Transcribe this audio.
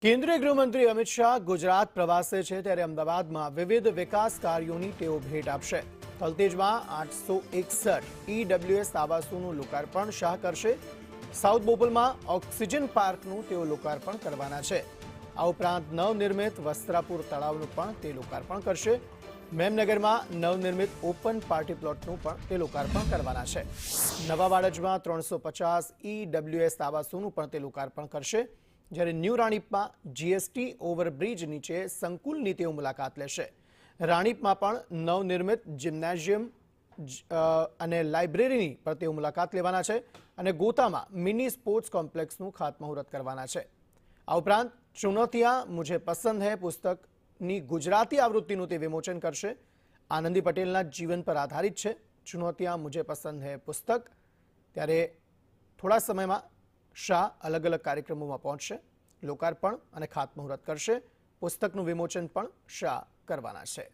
કેન્દ્રીય ગૃહમંત્રી અમિત શાહ ગુજરાત પ્રવાસે છે ત્યારે અમદાવાદમાં વિવિધ વિકાસ કાર્યોની તેઓ ભેટ આપશે। થલતેજમાં 861 ઈડબ્લ્યુએસ આવાસોનું લોકાર્પણ શાહ કરશે। સાઉથ બોપલમાં ઓક્સિજન પાર્કનું તેઓ લોકાર્પણ કરવાના છે। આ ઉપરાંત નવનિર્મિત વસ્ત્રાપુર તળાવનું પણ તે લોકાર્પણ કરશે। મેમનગરમાં નવનિર્મિત ઓપન પાર્ટી પ્લોટનું પણ તે લોકાર્પણ કરવાના છે। નવા વાડજમાં 350 ઈડબ્લ્યુએસ આવાસોનું પણ તે લોકાર્પણ કરશે। જ્યારે ન્યૂ રાણીપમાં જીએસટી ઓવરબ્રિજ નીચે સંકુલની તેઓ મુલાકાત લેશે। રાણીપમાં પણ નવનિર્મિત જિમ્નેશિયમ અને લાઇબ્રેરીની પણ તેઓ મુલાકાત લેવાના છે અને ગોતામાં મિની સ્પોર્ટ્સ કોમ્પ્લેક્સનું ખાતમુહૂર્ત કરવાના છે। આ ઉપરાંત ચુનૌતિયા મુझे પસંદ હૈ પુસ્તકની ગુજરાતી આવૃત્તિનું તે વિમોચન કરશે। આનંદી પટેલના જીવન પર આધારિત છે ચુનૌતિયા મુझे પસંદ હૈ પુસ્તક। ત્યારે થોડા સમયમાં શાહ અલગ અલગ કાર્યક્રમોમાં પહોંચશે, લોકાર્પણ અને ખાતમુહૂર્ત કરશે। પુસ્તકનું વિમોચન પણ શાહ કરવાના છે।